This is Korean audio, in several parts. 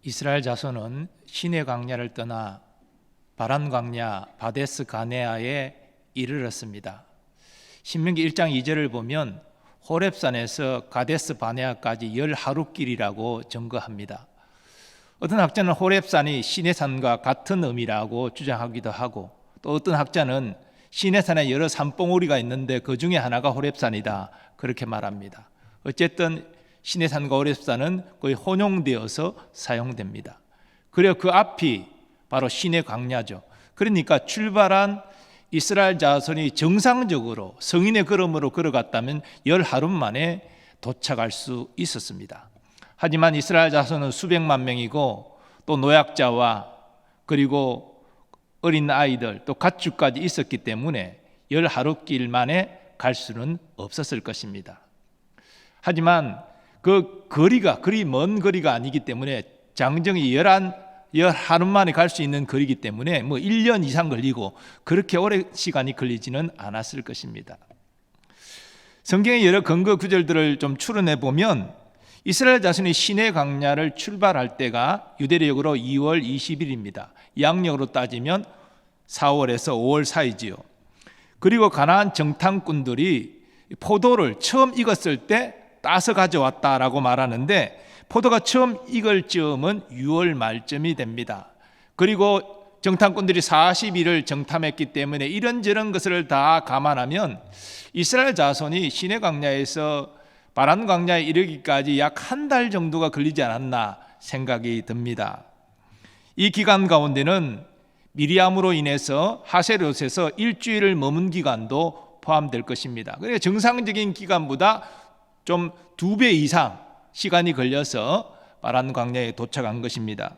이스라엘 자손은 시내 광야를 떠나 바란 광야 바데스 가네아에 이르렀습니다. 신명기 1장 2절을 보면 호렙산에서 가데스 바네아까지 10하루길이라고 증거합니다. 어떤 학자는 호렙산이 시내산과 같은 의미라고 주장하기도 하고, 또 어떤 학자는 시내산에 여러 산봉우리가 있는데 그 중에 하나가 호렙산이다 그렇게 말합니다. 어쨌든 시내산과 호렙산은 거의 혼용되어서 사용됩니다. 그리고 그 앞이 바로 시내 광야죠. 그러니까 출발한 이스라엘 자손이 정상적으로 성인의 걸음으로 걸어갔다면 10하루 만에 도착할 수 있었습니다. 하지만 이스라엘 자손은 수백만 명이고 또 노약자와 그리고 어린 아이들 또 가축까지 있었기 때문에 10하루 만에 갈 수는 없었을 것입니다. 하지만 그 거리가 그리 먼 거리가 아니기 때문에 장정이 10하루 만에 갈 수 있는 거리이기 때문에 1년 이상 걸리고 그렇게 오래 시간이 걸리지는 않았을 것입니다. 성경의 여러 근거 구절들을 좀 추론해 보면 이스라엘 자손이 시내 광야를 출발할 때가 유대력으로 2월 20일입니다. 양력으로 따지면 4월에서 5월 사이지요. 그리고 가나안 정탐꾼들이 포도를 처음 익었을 때 따서 가져왔다라고 말하는데 포도가 처음 익을 즈음은 6월 말쯤이 됩니다. 그리고 정탐꾼들이 40일을 정탐했기 때문에 이런저런 것을 다 감안하면 이스라엘 자손이 시내 광야에서 바란 광야에 이르기까지 약 한 달 정도가 걸리지 않았나 생각이 듭니다. 이 기간 가운데는 미리암으로 인해서 하세롯에서 일주일을 머문 기간도 포함될 것입니다. 그러니까 정상적인 기간보다 좀 2배 이상 시간이 걸려서 바란 광야에 도착한 것입니다.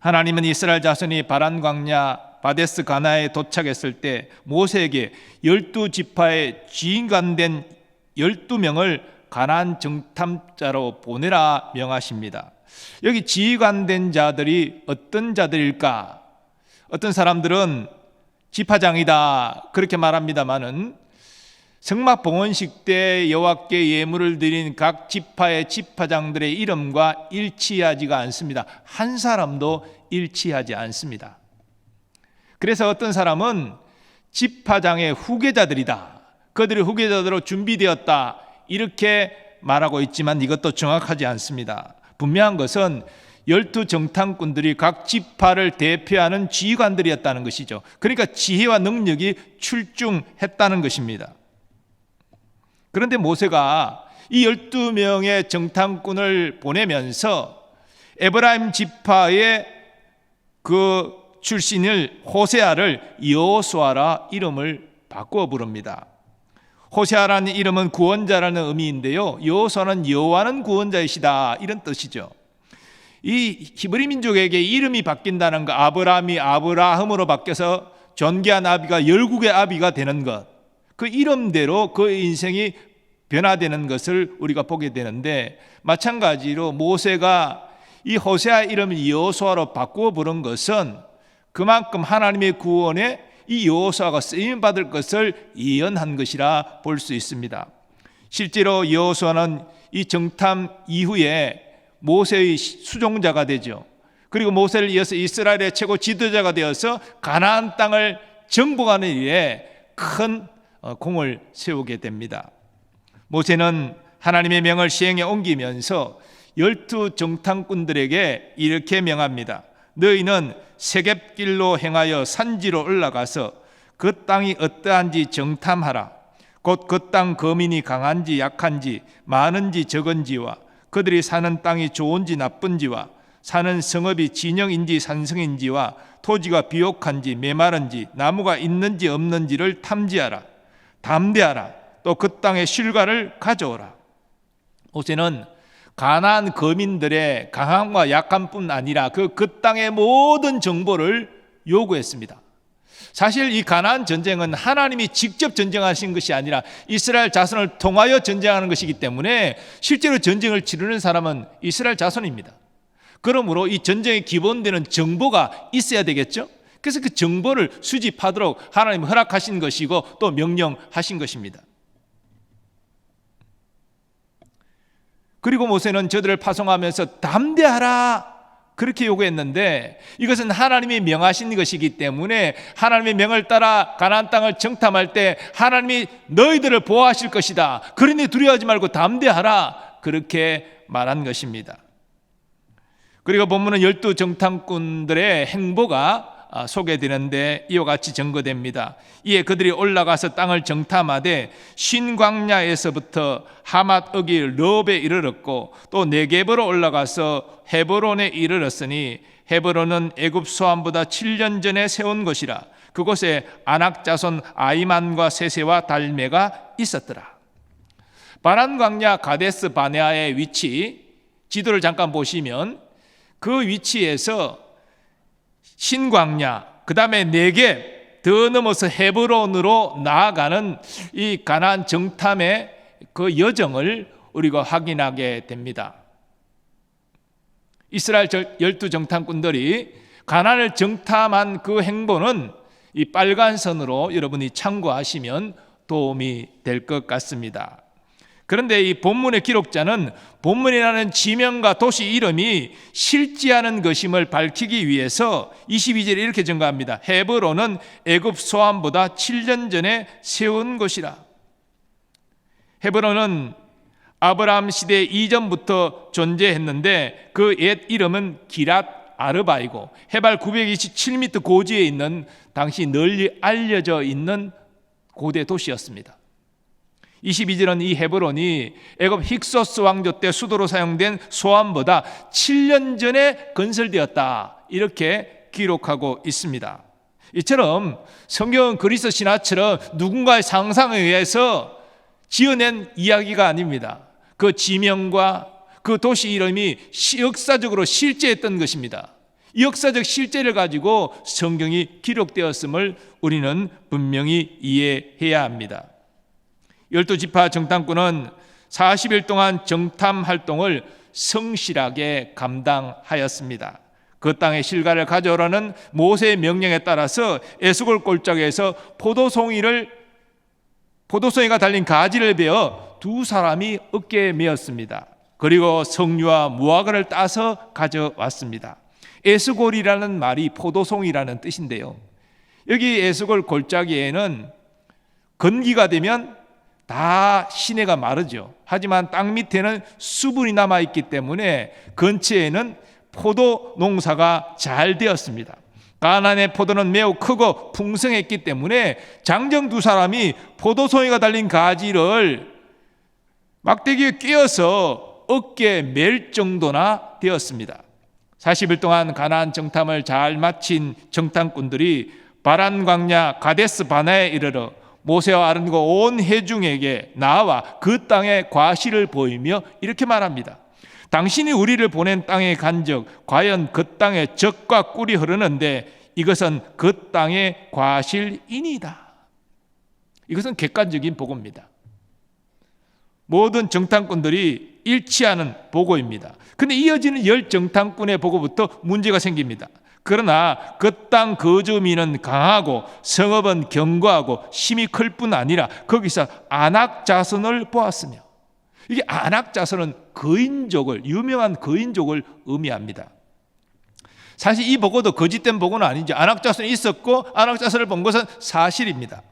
하나님은 이스라엘 자손이 바란 광야 바데스 가나에 도착했을 때 모세에게 12지파의 지휘관된 12명을 가나안 정탐자로 보내라 명하십니다. 여기 지휘관된 자들이 어떤 자들일까? 어떤 사람들은 지파장이다 그렇게 말합니다마는 성막 봉헌식 때 여호와께 예물을 드린 각 지파의 지파장들의 이름과 일치하지가 않습니다. 한 사람도 일치하지 않습니다. 그래서 어떤 사람은 지파장의 후계자들이다, 그들의 후계자들로 준비되었다 이렇게 말하고 있지만 이것도 정확하지 않습니다. 분명한 것은 12 정탐꾼들이 각 지파를 대표하는 지휘관들이었다는 것이죠. 그러니까 지혜와 능력이 출중했다는 것입니다. 그런데 모세가 이 12명의 정탐꾼을 보내면서 에브라임 지파의 그 출신을 호세아를 여호수아라 이름을 바꾸어 부릅니다. 호세아라는 이름은 구원자라는 의미인데요, 여호수아는 여호와는 구원자이시다 이런 뜻이죠. 이 히브리 민족에게 이름이 바뀐다는 것, 아브라함이 아브라함으로 바뀌어서 존귀한 아비가 열국의 아비가 되는 것, 그 이름대로 그 인생이 변화되는 것을 우리가 보게 되는데, 마찬가지로 모세가 이 호세아 이름을 여호수아로 바꾸어 부른 것은 그만큼 하나님의 구원에 이 여호수아가 쓰임 받을 것을 예언한 것이라 볼 수 있습니다. 실제로 여호수아는 이 정탐 이후에 모세의 수종자가 되죠. 그리고 모세를 이어서 이스라엘의 최고 지도자가 되어서 가나안 땅을 정복하는 일에 큰 공을 세우게 됩니다. 모세는 하나님의 명을 시행에 옮기면서 12 정탐꾼들에게 이렇게 명합니다. 너희는 세굣길로 행하여 산지로 올라가서 그 땅이 어떠한지 정탐하라. 곧 그 땅 거민이 강한지 약한지 많은지 적은지와 그들이 사는 땅이 좋은지 나쁜지와 사는 성읍이 진영인지 산성인지와 토지가 비옥한지 메마른지 나무가 있는지 없는지를 탐지하라. 담대하라. 또 그 땅의 실과를 가져오라. 모세는 가나안 거민들의 강함과 약함뿐 아니라 그 땅의 모든 정보를 요구했습니다. 사실 이 가나안 전쟁은 하나님이 직접 전쟁하신 것이 아니라 이스라엘 자손을 통하여 전쟁하는 것이기 때문에 실제로 전쟁을 치르는 사람은 이스라엘 자손입니다. 그러므로 이 전쟁의 기본되는 정보가 있어야 되겠죠. 그래서 그 정보를 수집하도록 하나님이 허락하신 것이고 또 명령하신 것입니다. 그리고 모세는 저들을 파송하면서 담대하라 그렇게 요구했는데 이것은 하나님이 명하신 것이기 때문에 하나님의 명을 따라 가나안 땅을 정탐할 때 하나님이 너희들을 보호하실 것이다. 그러니 두려워하지 말고 담대하라. 그렇게 말한 것입니다. 그리고 본문은 12 정탐꾼들의 행보가 소개되는데 이와 같이 증거됩니다. 이에 그들이 올라가서 땅을 정탐하되 신광야에서부터 하맛 어기 럽에 이르렀고 또 네겝으로 올라가서 헤브론에 이르렀으니 헤브론은 애굽 소안보다 7년 전에 세운 곳이라. 그곳에 아낙 자손 아이만과 세세와 달메가 있었더라. 바란 광야 가데스 바네아의 위치, 지도를 잠깐 보시면 그 위치에서 신광야, 그 다음에 네겝, 더 넘어서 헤브론으로 나아가는 이 가나안 정탐의 그 여정을 우리가 확인하게 됩니다. 이스라엘 12 정탐꾼들이 가나안을 정탐한 그 행보는 이 빨간 선으로 여러분이 참고하시면 도움이 될 것 같습니다. 그런데 이 본문의 기록자는 본문이라는 지명과 도시 이름이 실지하는 것임을 밝히기 위해서 22절에 이렇게 증가합니다. 헤브론은 애굽 소안보다 7년 전에 세운 곳이라. 헤브론은 아브라함 시대 이전부터 존재했는데 그 옛 이름은 기랏 아르바이고 해발 927m 고지에 있는 당시 널리 알려져 있는 고대 도시였습니다. 22절은 이 헤브론이 애굽 힉소스 왕조 때 수도로 사용된 소안보다 7년 전에 건설되었다, 이렇게 기록하고 있습니다. 이처럼 성경은 그리스 신화처럼 누군가의 상상에 의해서 지어낸 이야기가 아닙니다. 그 지명과 그 도시 이름이 역사적으로 실제했던 것입니다. 이 역사적 실제를 가지고 성경이 기록되었음을 우리는 분명히 이해해야 합니다. 12지파 정탐꾼은 40일 동안 정탐 활동을 성실하게 감당하였습니다. 그 땅의 실과를 가져오라는 모세의 명령에 따라서 에스골 골짜기에서 포도송이가 달린 가지를 베어 두 사람이 어깨에 메었습니다. 그리고 석류와 무화과를 따서 가져왔습니다. 에스골이라는 말이 포도송이라는 뜻인데요, 여기 에스골 골짜기에는 건기가 되면 다 시내가 마르죠. 하지만 땅 밑에는 수분이 남아있기 때문에 근처에는 포도 농사가 잘 되었습니다. 가나안의 포도는 매우 크고 풍성했기 때문에 장정 두 사람이 포도송이가 달린 가지를 막대기에 끼워서 어깨에 맬 정도나 되었습니다. 40일 동안 가나안 정탐을 잘 마친 정탐꾼들이 바란 광야 가데스 바네아에 이르러 모세와 아론과 온 회중에게 나와 그 땅의 과실을 보이며 이렇게 말합니다. 당신이 우리를 보낸 땅의 간적, 과연 그 땅에 젖과 꿀이 흐르는데 이것은 그 땅의 과실이니이다. 이것은 객관적인 보고입니다. 모든 정탐꾼들이 일치하는 보고입니다. 그런데 이어지는 10 정탐꾼의 보고부터 문제가 생깁니다. 그러나 그 땅 거주민은 강하고 성읍은 견고하고 힘이 클 뿐 아니라 거기서 아낙 자손을 보았으며, 이게 아낙 자손은 거인족을, 유명한 거인족을 의미합니다. 사실 이 보고도 거짓된 보고는 아니죠. 아낙 자손이 있었고 아낙 자손을 본 것은 사실입니다.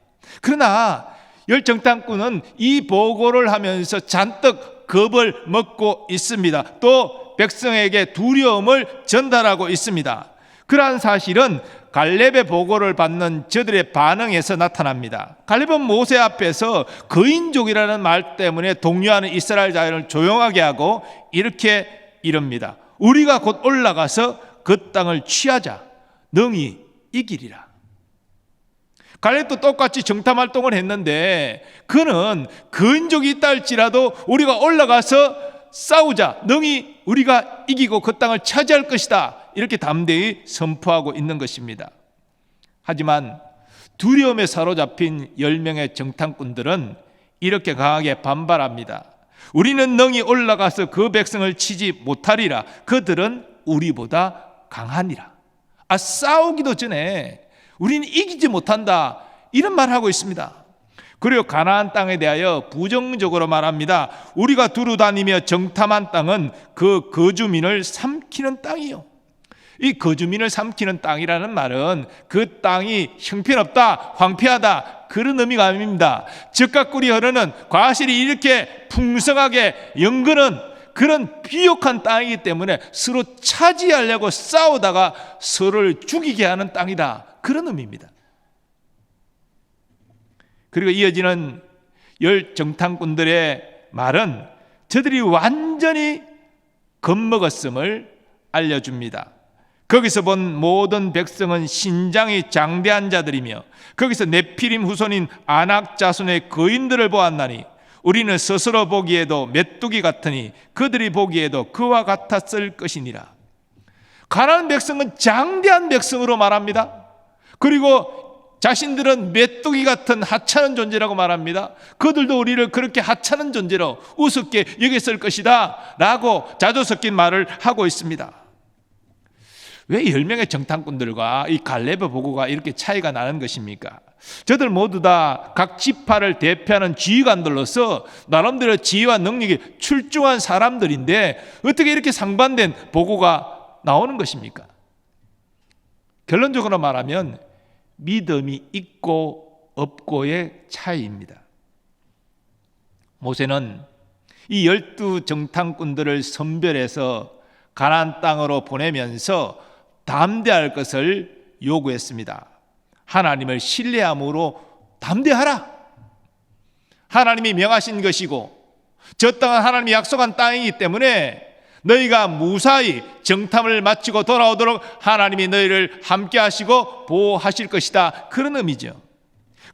그러나 10 정탐꾼은 이 보고를 하면서 잔뜩 겁을 먹고 있습니다. 또 백성에게 두려움을 전달하고 있습니다. 그러한 사실은 갈렙의 보고를 받는 저들의 반응에서 나타납니다. 갈렙은 모세 앞에서 거인족이라는 말 때문에 동요하는 이스라엘 자손을 조용하게 하고 이렇게 이릅니다. 우리가 곧 올라가서 그 땅을 취하자. 능히 이기리라. 갈렙도 똑같이 정탐활동을 했는데 그는 거인족이 있다 할지라도 우리가 올라가서 싸우자. 능히 우리가 이기고 그 땅을 차지할 것이다. 이렇게 담대히 선포하고 있는 것입니다. 하지만 두려움에 사로잡힌 10명의 정탐꾼들은 이렇게 강하게 반발합니다. 우리는 능히 올라가서 그 백성을 치지 못하리라. 그들은 우리보다 강하니라. 싸우기도 전에 우리는 이기지 못한다, 이런 말을 하고 있습니다. 그리고 가나안 땅에 대하여 부정적으로 말합니다. 우리가 두루 다니며 정탐한 땅은 그 거주민을 삼키는 땅이요, 이 거주민을 삼키는 땅이라는 말은 그 땅이 형편없다, 황폐하다 그런 의미가 아닙니다. 젖과 꿀이 흐르는 과실이 이렇게 풍성하게 연근은 그런 비옥한 땅이기 때문에 서로 차지하려고 싸우다가 서로를 죽이게 하는 땅이다, 그런 의미입니다. 그리고 이어지는 열 정탐꾼들의 말은 저들이 완전히 겁먹었음을 알려줍니다. 거기서 본 모든 백성은 신장이 장대한 자들이며 거기서 네피림 후손인 아낙 자손의 거인들을 보았나니 우리는 스스로 보기에도 메뚜기 같으니 그들이 보기에도 그와 같았을 것이니라. 가나안 백성은 장대한 백성으로 말합니다. 그리고 자신들은 메뚜기 같은 하찮은 존재라고 말합니다. 그들도 우리를 그렇게 하찮은 존재로 우습게 여겼을 것이다 라고 자조 섞인 말을 하고 있습니다. 왜 10명의 정탐꾼들과 이 갈렙의 보고가 이렇게 차이가 나는 것입니까? 저들 모두 다 각 지파를 대표하는 지휘관들로서 나름대로 지혜와 능력이 출중한 사람들인데 어떻게 이렇게 상반된 보고가 나오는 것입니까? 결론적으로 말하면 믿음이 있고 없고의 차이입니다. 모세는 이 12 정탐꾼들을 선별해서 가나안 땅으로 보내면서 담대할 것을 요구했습니다. 하나님을 신뢰함으로 담대하라. 하나님이 명하신 것이고 저 땅은 하나님이 약속한 땅이기 때문에 너희가 무사히 정탐을 마치고 돌아오도록 하나님이 너희를 함께 하시고 보호하실 것이다, 그런 의미죠.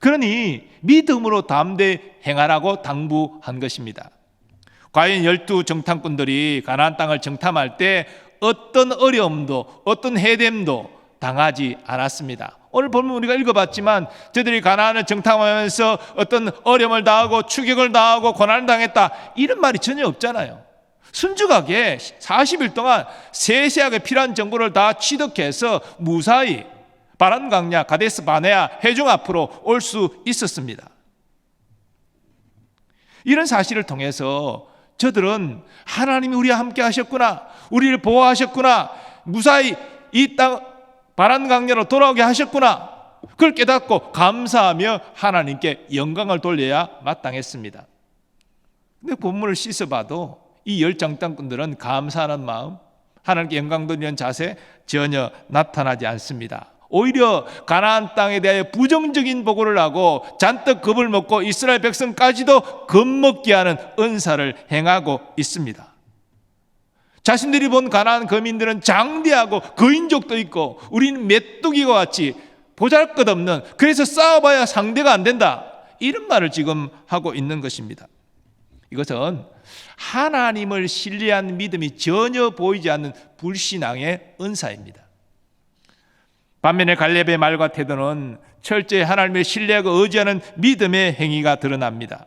그러니 믿음으로 담대히 행하라고 당부한 것입니다. 과연 12 정탐꾼들이 가나안 땅을 정탐할 때 어떤 어려움도 어떤 해됨도 당하지 않았습니다. 오늘 본문 우리가 읽어봤지만 저들이 가나안을 정탐하면서 어떤 어려움을 당하고 추격을 당하고 고난을 당했다 이런 말이 전혀 없잖아요. 순죽하게 40일 동안 세세하게 필요한 정보를 다 취득해서 무사히 바란 광야 가데스 바네아 회중 앞으로 올 수 있었습니다. 이런 사실을 통해서 저들은 하나님이 우리와 함께 하셨구나, 우리를 보호하셨구나, 무사히 이 땅 바란 광야로 돌아오게 하셨구나, 그걸 깨닫고 감사하며 하나님께 영광을 돌려야 마땅했습니다. 근데 본문을 씻어봐도 이 10 정탐꾼들은 감사하는 마음, 하나님께 영광 돌리는 자세 전혀 나타나지 않습니다. 오히려 가나안 땅에 대하여 부정적인 보고를 하고 잔뜩 겁을 먹고 이스라엘 백성까지도 겁먹게 하는 은사를 행하고 있습니다. 자신들이 본 가나안 거민들은 장대하고 거인족도 있고 우리는 메뚜기와 같이 보잘것없는, 그래서 싸워봐야 상대가 안 된다, 이런 말을 지금 하고 있는 것입니다. 이것은 하나님을 신뢰한 믿음이 전혀 보이지 않는 불신앙의 은사입니다. 반면에 갈렙의 말과 태도는 철저히 하나님을 신뢰하고 의지하는 믿음의 행위가 드러납니다.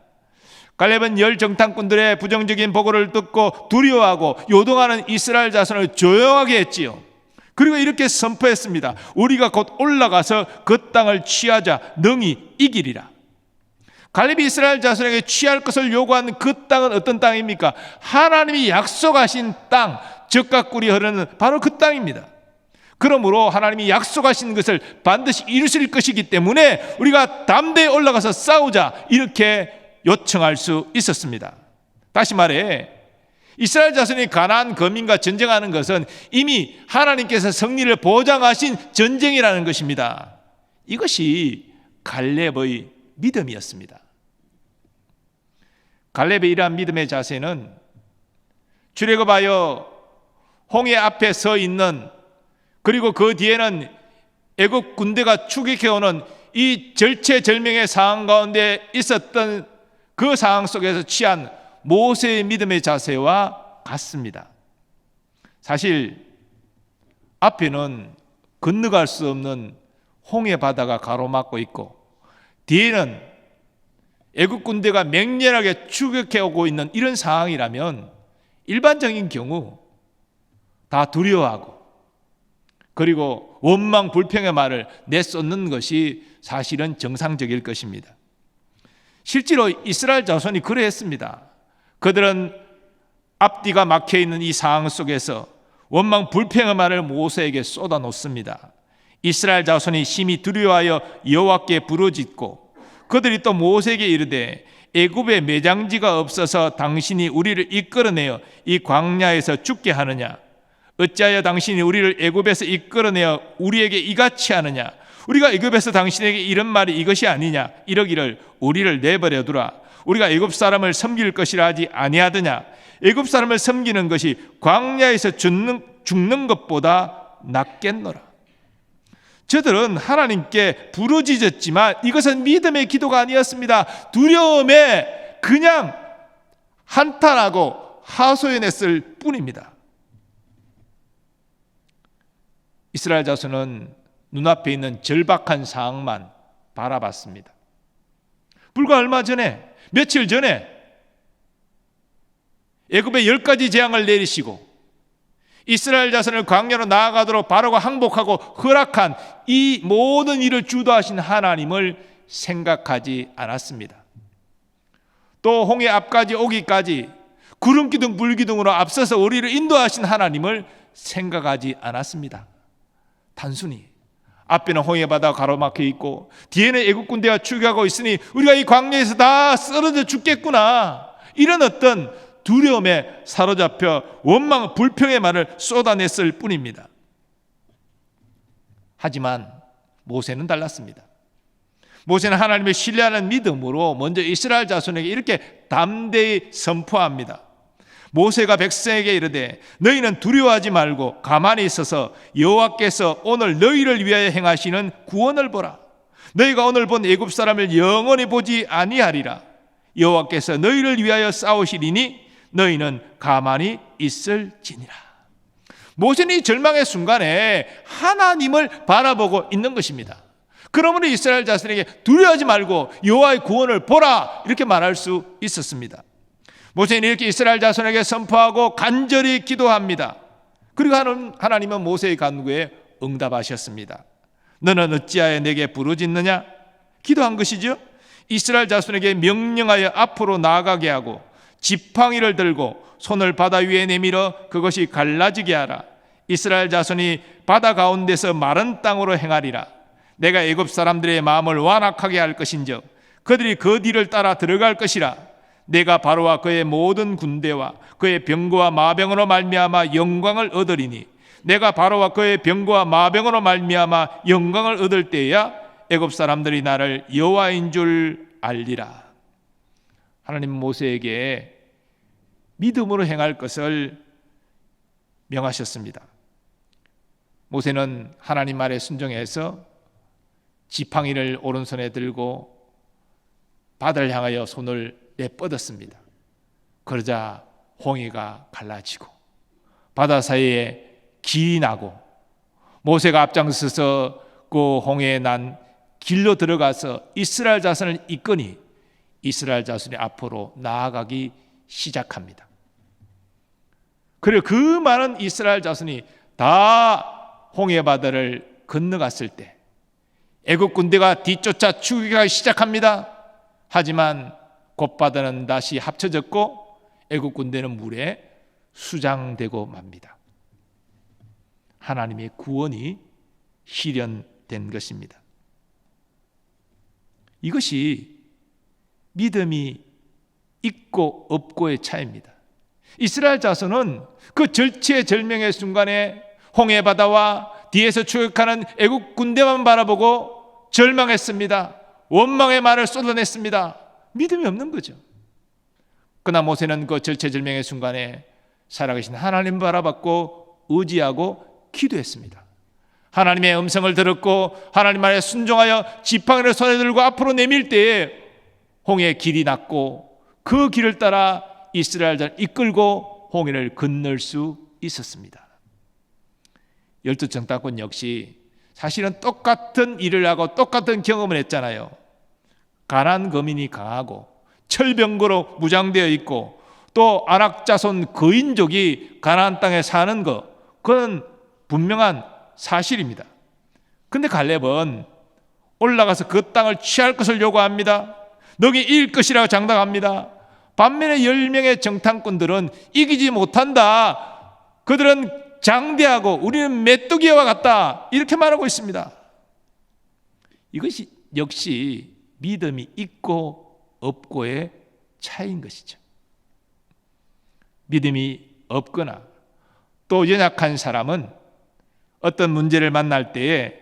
갈렙은 10 정탐꾼들의 부정적인 보고를 듣고 두려워하고 요동하는 이스라엘 자손을 조용하게 했지요. 그리고 이렇게 선포했습니다. 우리가 곧 올라가서 그 땅을 취하자, 능히 이기리라. 갈렙이 이스라엘 자손에게 취할 것을 요구한 그 땅은 어떤 땅입니까? 하나님이 약속하신 땅, 젖과 꿀이 흐르는 바로 그 땅입니다. 그러므로 하나님이 약속하신 것을 반드시 이루실 것이기 때문에 우리가 담대히 올라가서 싸우자, 이렇게 요청할 수 있었습니다. 다시 말해 이스라엘 자손이 가나안 거민과 전쟁하는 것은 이미 하나님께서 승리를 보장하신 전쟁이라는 것입니다. 이것이 갈렙의 믿음이었습니다. 갈렙의 이러한 믿음의 자세는 출애굽하여 홍해 앞에 서 있는, 그리고 그 뒤에는 애국 군대가 추격해오는 이 절체절명의 상황 가운데 있었던 그 상황 속에서 취한 모세의 믿음의 자세와 같습니다. 사실 앞에는 건너갈 수 없는 홍해 바다가 가로막고 있고 뒤에는 애국 군대가 맹렬하게 추격해 오고 있는 이런 상황이라면 일반적인 경우 다 두려워하고 그리고 원망 불평의 말을 내쏟는 것이 사실은 정상적일 것입니다. 실제로 이스라엘 자손이 그러했습니다. 그들은 앞뒤가 막혀있는 이 상황 속에서 원망 불평의 말을 모세에게 쏟아놓습니다. 이스라엘 자손이 심히 두려워하여 여호와께 부르짖고 그들이 또 모세에게 이르되 애굽에 매장지가 없어서 당신이 우리를 이끌어내어 이 광야에서 죽게 하느냐? 어찌하여 당신이 우리를 애굽에서 이끌어내어 우리에게 이같이 하느냐? 우리가 애굽에서 당신에게 이런 말이 이것이 아니냐? 이러기를 우리를 내버려 두라. 우리가 애굽 사람을 섬길 것이라 하지 아니하더냐? 애굽 사람을 섬기는 것이 광야에서 죽는 것보다 낫겠노라. 저들은 하나님께 부르짖었지만 이것은 믿음의 기도가 아니었습니다. 두려움에 그냥 한탄하고 하소연했을 뿐입니다. 이스라엘 자손은 눈앞에 있는 절박한 상황만 바라봤습니다. 불과 얼마 전에, 며칠 전에 애굽에 10가지 재앙을 내리시고 이스라엘 자손을 광야로 나아가도록 바로가 항복하고 허락한 이 모든 일을 주도하신 하나님을 생각하지 않았습니다. 또 홍해 앞까지 오기까지 구름기둥 불기둥으로 앞서서 우리를 인도하신 하나님을 생각하지 않았습니다. 단순히 앞에는 홍해 바다가 가로막혀 있고 뒤에는 애국 군대가 추격하고 있으니 우리가 이 광야에서 다 쓰러져 죽겠구나, 이런 어떤 두려움에 사로잡혀 원망 불평의 말을 쏟아냈을 뿐입니다. 하지만 모세는 달랐습니다. 모세는 하나님을 신뢰하는 믿음으로 먼저 이스라엘 자손에게 이렇게 담대히 선포합니다. 모세가 백성에게 이르되 너희는 두려워하지 말고 가만히 있어서 여호와께서 오늘 너희를 위하여 행하시는 구원을 보라. 너희가 오늘 본 애굽 사람을 영원히 보지 아니하리라. 여호와께서 너희를 위하여 싸우시리니 너희는 가만히 있을지니라. 모세는 이 절망의 순간에 하나님을 바라보고 있는 것입니다. 그러므로 이스라엘 자손에게 두려워하지 말고 여호와의 구원을 보라, 이렇게 말할 수 있었습니다. 모세는 이렇게 이스라엘 자손에게 선포하고 간절히 기도합니다. 그리고 하나님은 모세의 간구에 응답하셨습니다. 너는 어찌하여 내게 부르짖느냐? 기도한 것이죠. 이스라엘 자손에게 명령하여 앞으로 나아가게 하고 지팡이를 들고 손을 바다 위에 내밀어 그것이 갈라지게 하라. 이스라엘 자손이 바다 가운데서 마른 땅으로 행하리라. 내가 애굽 사람들의 마음을 완악하게 할 것인즉 그들이 그 뒤를 따라 들어갈 것이라. 내가 바로와 그의 모든 군대와 그의 병거와 마병으로 말미암아 영광을 얻으리니 내가 바로와 그의 병거와 마병으로 말미암아 영광을 얻을 때야 애굽 사람들이 나를 여호와인 줄 알리라. 하나님 모세에게 믿음으로 행할 것을 명하셨습니다. 모세는 하나님 말에 순종해서 지팡이를 오른손에 들고 바다를 향하여 손을 내뻗었습니다. 그러자 홍해가 갈라지고 바다 사이에 길이 나고 모세가 앞장서서 그 홍해에 난 길로 들어가서 이스라엘 자손을 이끄니 이스라엘 자손이 앞으로 나아가기 시작합니다. 그리고 그 많은 이스라엘 자손이 다 홍해 바다를 건너갔을 때 애국 군대가 뒤쫓아 추격하기 시작합니다. 하지만 곧 바다는 다시 합쳐졌고 애국 군대는 물에 수장되고 맙니다. 하나님의 구원이 실현된 것입니다. 이것이 믿음이 있고 없고의 차이입니다. 이스라엘 자손은 그 절체절명의 순간에 홍해 바다와 뒤에서 추격하는 애국 군대만 바라보고 절망했습니다. 원망의 말을 쏟아냈습니다. 믿음이 없는 거죠. 그러나 모세는 그 절체절명의 순간에 살아계신 하나님 바라봤고 의지하고 기도했습니다. 하나님의 음성을 들었고 하나님 말에 순종하여 지팡이를 손에 들고 앞으로 내밀 때에 홍해의 길이 났고 그 길을 따라 이스라엘을 이끌고 홍해를 건널 수 있었습니다. 열두 정탐꾼 역시 사실은 똑같은 일을 하고 똑같은 경험을 했잖아요. 가나안 거민이 강하고 철병거로 무장되어 있고 또 아낙 자손 거인족이 가나안 땅에 사는 것, 그건 분명한 사실입니다. 근데 갈렙은 올라가서 그 땅을 취할 것을 요구합니다. 너희 이길 것이라고 장담합니다. 반면에 10명의 정탐꾼들은 이기지 못한다. 그들은 장대하고 우리는 메뚜기와 같다, 이렇게 말하고 있습니다. 이것이 역시 믿음이 있고 없고의 차이인 것이죠. 믿음이 없거나 또 연약한 사람은 어떤 문제를 만날 때에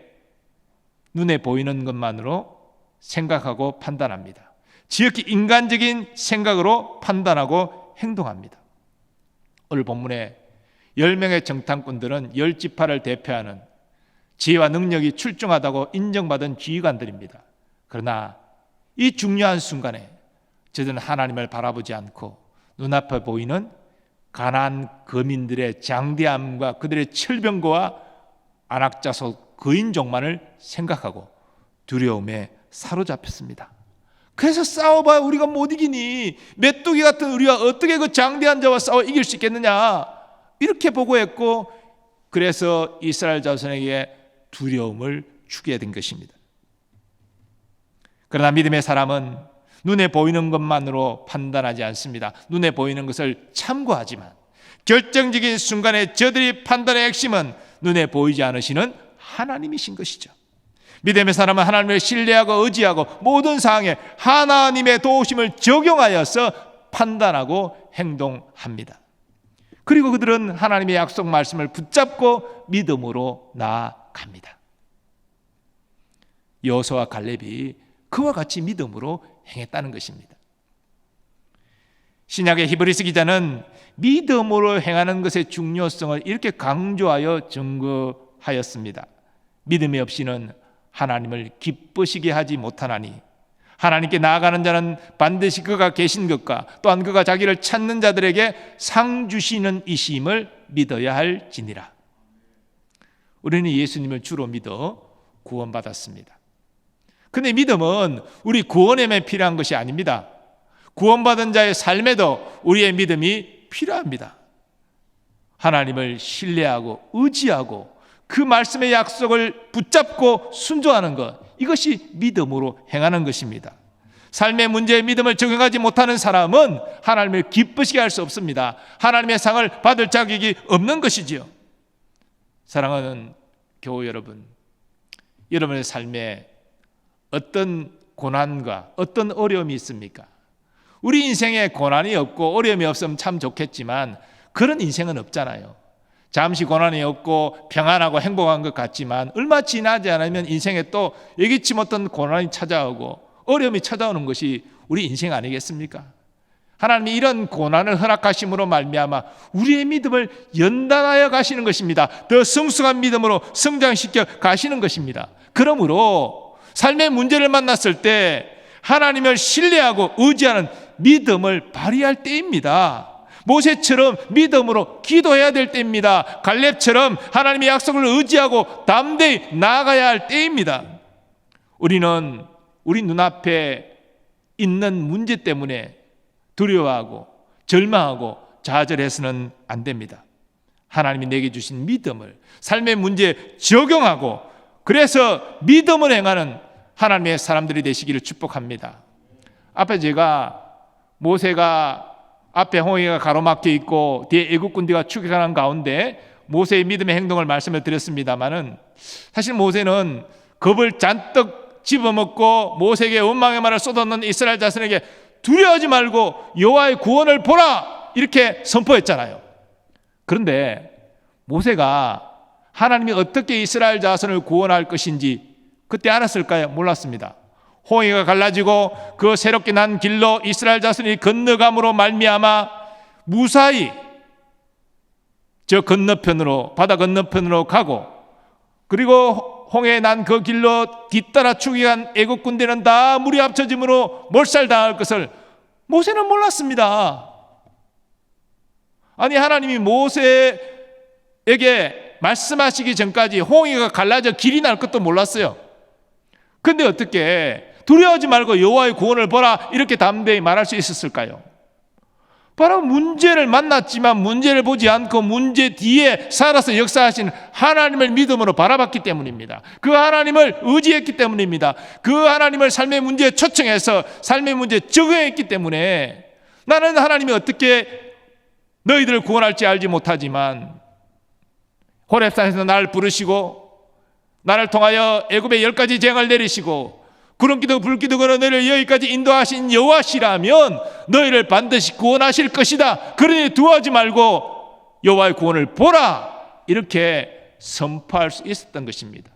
눈에 보이는 것만으로 생각하고 판단합니다. 지극히 인간적인 생각으로 판단하고 행동합니다. 오늘 본문에 10명의 정탐꾼들은 10지파를 대표하는 지혜와 능력이 출중하다고 인정받은 지휘관들입니다. 그러나 이 중요한 순간에 저들은 하나님을 바라보지 않고 눈앞에 보이는 가나안 거민들의 장대함과 그들의 철병거와 안악자석 거인족만을 생각하고 두려움에 사로잡혔습니다. 그래서 싸워봐야 우리가 못 이기니, 메뚜기 같은 우리가 어떻게 그 장대한 자와 싸워 이길 수 있겠느냐, 이렇게 보고했고, 그래서 이스라엘 자손에게 두려움을 주게 된 것입니다. 그러나 믿음의 사람은 눈에 보이는 것만으로 판단하지 않습니다. 눈에 보이는 것을 참고하지만 결정적인 순간에 저들이 판단의 핵심은 눈에 보이지 않으시는 하나님이신 것이죠. 믿음의 사람은 하나님을 신뢰하고 의지하고 모든 상황에 하나님의 도우심을 적용하여서 판단하고 행동합니다. 그리고 그들은 하나님의 약속 말씀을 붙잡고 믿음으로 나아갑니다. 여호수아와 갈렙이 그와 같이 믿음으로 행했다는 것입니다. 신약의 히브리서 기자는 믿음으로 행하는 것의 중요성을 이렇게 강조하여 증거하였습니다. 믿음이 없이는 하나님을 기쁘시게 하지 못하나니 하나님께 나아가는 자는 반드시 그가 계신 것과 또한 그가 자기를 찾는 자들에게 상 주시는 이심을 믿어야 할지니라. 우리는 예수님을 주로 믿어 구원받았습니다. 그런데 믿음은 우리 구원에 필요한 것이 아닙니다. 구원받은 자의 삶에도 우리의 믿음이 필요합니다. 하나님을 신뢰하고 의지하고 그 말씀의 약속을 붙잡고 순종하는 것, 이것이 믿음으로 행하는 것입니다. 삶의 문제에 믿음을 적용하지 못하는 사람은 하나님을 기쁘시게 할 수 없습니다. 하나님의 상을 받을 자격이 없는 것이지요. 사랑하는 교우 여러분, 여러분의 삶에 어떤 고난과 어떤 어려움이 있습니까? 우리 인생에 고난이 없고 어려움이 없으면 참 좋겠지만 그런 인생은 없잖아요. 잠시 고난이 없고 평안하고 행복한 것 같지만 얼마 지나지 않으면 인생에 또 예기치 못한 고난이 찾아오고 어려움이 찾아오는 것이 우리 인생 아니겠습니까? 하나님이 이런 고난을 허락하심으로 말미암아 우리의 믿음을 연단하여 가시는 것입니다. 더 성숙한 믿음으로 성장시켜 가시는 것입니다. 그러므로 삶의 문제를 만났을 때 하나님을 신뢰하고 의지하는 믿음을 발휘할 때입니다. 모세처럼 믿음으로 기도해야 될 때입니다. 갈렙처럼 하나님의 약속을 의지하고 담대히 나아가야 할 때입니다. 우리는 우리 눈앞에 있는 문제 때문에 두려워하고 절망하고 좌절해서는 안 됩니다. 하나님이 내게 주신 믿음을 삶의 문제에 적용하고 그래서 믿음을 행하는 하나님의 사람들이 되시기를 축복합니다. 앞에 제가 모세가 앞에 홍해가 가로막혀 있고 뒤에 애국 군대가 추격하는 가운데 모세의 믿음의 행동을 말씀을 드렸습니다마는 사실 모세는 겁을 잔뜩 집어먹고 모세에게 원망의 말을 쏟아놓는 이스라엘 자손에게 두려워하지 말고 여호와의 구원을 보라 이렇게 선포했잖아요. 그런데 모세가 하나님이 어떻게 이스라엘 자손을 구원할 것인지 그때 알았을까요? 몰랐습니다. 홍해가 갈라지고 그 새롭게 난 길로 이스라엘 자손이 건너감으로 말미암아 무사히 저 건너편으로 바다 건너편으로 가고 그리고 홍해에 난 그 길로 뒤따라 추격한 애국 군대는 다 물이 합쳐짐으로 몰살당할 것을 모세는 몰랐습니다. 아니 하나님이 모세에게 말씀하시기 전까지 홍해가 갈라져 길이 날 것도 몰랐어요. 그런데 어떻게 두려워하지 말고 여호와의 구원을 보라 이렇게 담대히 말할 수 있었을까요? 바로 문제를 만났지만 문제를 보지 않고 문제 뒤에 살아서 역사하신 하나님을 믿음으로 바라봤기 때문입니다. 그 하나님을 의지했기 때문입니다. 그 하나님을 삶의 문제에 초청해서 삶의 문제에 적용했기 때문에 나는 하나님이 어떻게 너희들을 구원할지 알지 못하지만 호렙산에서 나를 부르시고 나를 통하여 애굽의 10가지 재앙을 내리시고 구름기둥 불기둥으로 너희를 여기까지 인도하신 여호와시라면 너희를 반드시 구원하실 것이다. 그러니 두어하지 말고 여호와의 구원을 보라. 이렇게 선포할 수 있었던 것입니다.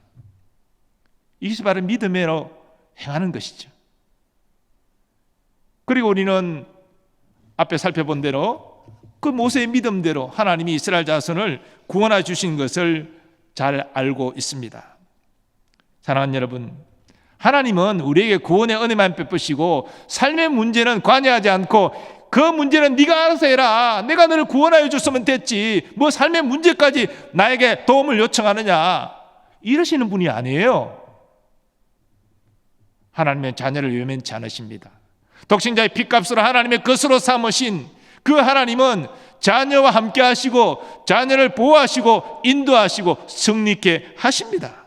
이것이 바로 믿음으로 행하는 것이죠. 그리고 우리는 앞에 살펴본 대로 그 모세의 믿음대로 하나님이 이스라엘 자손을 구원해 주신 것을 잘 알고 있습니다. 사랑하는 여러분, 하나님은 우리에게 구원의 은혜만 베푸시고 삶의 문제는 관여하지 않고 그 문제는 네가 알아서 해라. 내가 너를 구원하여 줬으면 됐지. 뭐 삶의 문제까지 나에게 도움을 요청하느냐. 이러시는 분이 아니에요. 하나님의 자녀를 외면치 않으십니다. 독생자의 핏값으로 하나님의 것으로 삼으신 그 하나님은 자녀와 함께 하시고 자녀를 보호하시고 인도하시고 승리케 하십니다.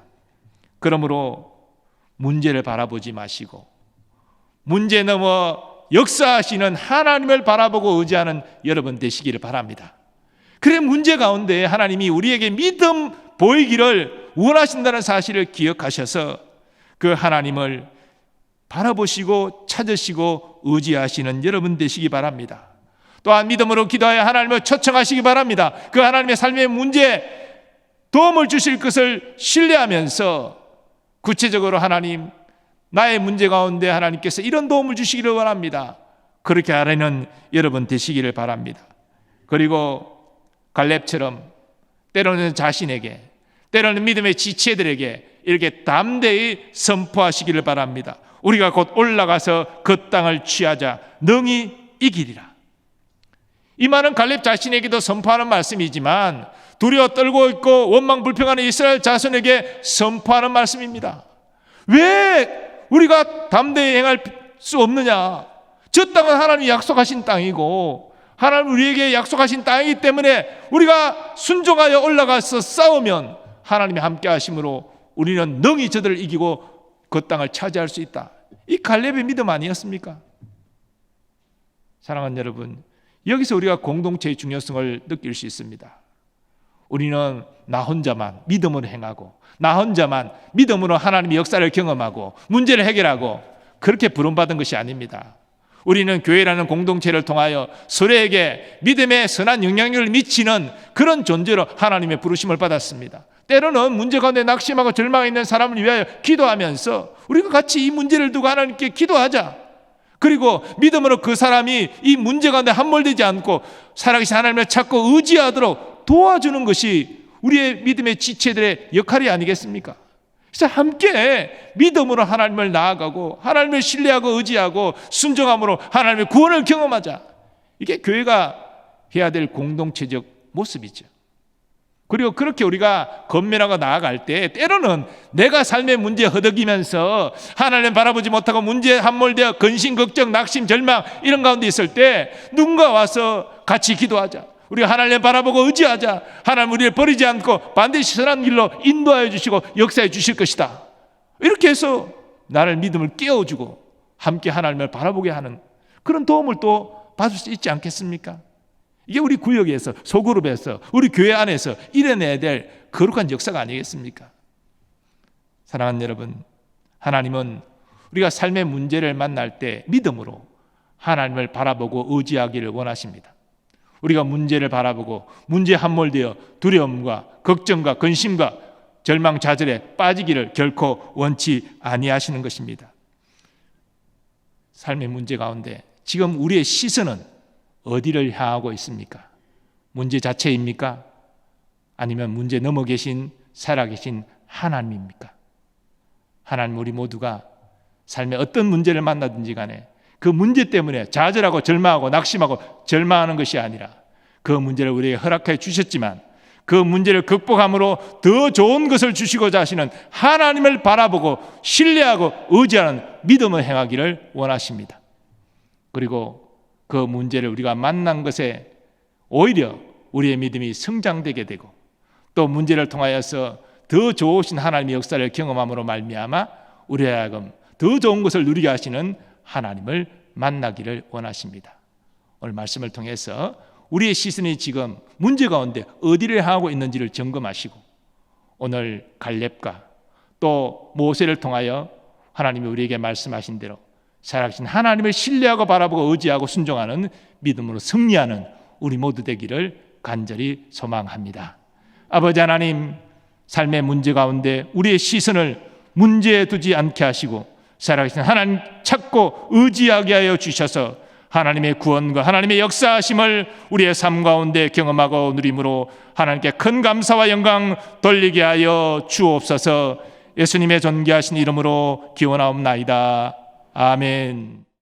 그러므로 문제를 바라보지 마시고 문제 넘어 역사하시는 하나님을 바라보고 의지하는 여러분 되시기를 바랍니다. 그래 문제 가운데 하나님이 우리에게 믿음 보이기를 원하신다는 사실을 기억하셔서 그 하나님을 바라보시고 찾으시고 의지하시는 여러분 되시기 바랍니다. 또한 믿음으로 기도하여 하나님을 초청하시기 바랍니다. 그 하나님의 삶의 문제에 도움을 주실 것을 신뢰하면서 구체적으로 하나님, 나의 문제 가운데 하나님께서 이런 도움을 주시기를 원합니다. 그렇게 하려는 여러분 되시기를 바랍니다. 그리고 갈렙처럼 때로는 자신에게, 때로는 믿음의 지체들에게 이렇게 담대히 선포하시기를 바랍니다. 우리가 곧 올라가서 그 땅을 취하자. 능히 이기리라. 이 말은 갈렙 자신에게도 선포하는 말씀이지만 두려워 떨고 있고 원망불평하는 이스라엘 자손에게 선포하는 말씀입니다. 왜 우리가 담대히 행할 수 없느냐? 저 땅은 하나님이 약속하신 땅이고 하나님 우리에게 약속하신 땅이기 때문에 우리가 순종하여 올라가서 싸우면 하나님이 함께 하심으로 우리는 능히 저들을 이기고 그 땅을 차지할 수 있다. 이 갈렙의 믿음 아니었습니까? 사랑하는 여러분, 여기서 우리가 공동체의 중요성을 느낄 수 있습니다. 우리는 나 혼자만 믿음으로 행하고 나 혼자만 믿음으로 하나님의 역사를 경험하고 문제를 해결하고 그렇게 부름받은 것이 아닙니다. 우리는 교회라는 공동체를 통하여 서로에게 믿음의 선한 영향력을 미치는 그런 존재로 하나님의 부르심을 받았습니다. 때로는 문제 가운데 낙심하고 절망해 있는 사람을 위하여 기도하면서 우리가 같이 이 문제를 두고 하나님께 기도하자. 그리고 믿음으로 그 사람이 이 문제 가운데 함몰되지 않고 살아계신 하나님을 찾고 의지하도록 도와주는 것이 우리의 믿음의 지체들의 역할이 아니겠습니까? 그래서 함께 믿음으로 하나님을 나아가고 하나님을 신뢰하고 의지하고 순종함으로 하나님의 구원을 경험하자. 이게 교회가 해야 될 공동체적 모습이죠. 그리고 그렇게 우리가 건면하고 나아갈 때 때로는 내가 삶의 문제에 허덕이면서 하나님을 바라보지 못하고 문제에 함몰되어 근심, 걱정, 낙심, 절망 이런 가운데 있을 때 누군가 와서 같이 기도하자. 우리가 하나님을 바라보고 의지하자. 하나님 우리를 버리지 않고 반드시 선한 길로 인도하여 주시고 역사해 주실 것이다. 이렇게 해서 나를 믿음을 깨워주고 함께 하나님을 바라보게 하는 그런 도움을 또 받을 수 있지 않겠습니까? 이게 우리 구역에서 소그룹에서 우리 교회 안에서 이뤄내야 될 거룩한 역사가 아니겠습니까? 사랑하는 여러분, 하나님은 우리가 삶의 문제를 만날 때 믿음으로 하나님을 바라보고 의지하기를 원하십니다. 우리가 문제를 바라보고 문제에 함몰되어 두려움과 걱정과 근심과 절망 좌절에 빠지기를 결코 원치 아니하시는 것입니다. 삶의 문제 가운데 지금 우리의 시선은 어디를 향하고 있습니까? 문제 자체입니까? 아니면 문제 넘어 계신 살아계신 하나님입니까? 하나님 우리 모두가 삶에 어떤 문제를 만나든지 간에 그 문제 때문에 좌절하고 절망하고 낙심하고 절망하는 것이 아니라 그 문제를 우리에게 허락해 주셨지만 그 문제를 극복함으로 더 좋은 것을 주시고자 하시는 하나님을 바라보고 신뢰하고 의지하는 믿음을 행하기를 원하십니다. 그리고 그 문제를 우리가 만난 것에 오히려 우리의 믿음이 성장되게 되고 또 문제를 통하여서 더 좋으신 하나님의 역사를 경험함으로 말미암아 우리에 하여금 더 좋은 것을 누리게 하시는 하나님을 만나기를 원하십니다. 오늘 말씀을 통해서 우리의 시선이 지금 문제 가운데 어디를 향하고 있는지를 점검하시고 오늘 갈렙과 또 모세를 통하여 하나님이 우리에게 말씀하신 대로 살아계신 하나님을 신뢰하고 바라보고 의지하고 순종하는 믿음으로 승리하는 우리 모두 되기를 간절히 소망합니다. 아버지 하나님, 삶의 문제 가운데 우리의 시선을 문제에 두지 않게 하시고 살아계신 하나님 찾고 의지하게 하여 주셔서 하나님의 구원과 하나님의 역사하심을 우리의 삶 가운데 경험하고 누림으로 하나님께 큰 감사와 영광 돌리게 하여 주옵소서. 예수님의 존귀하신 이름으로 기원하옵나이다. 아멘.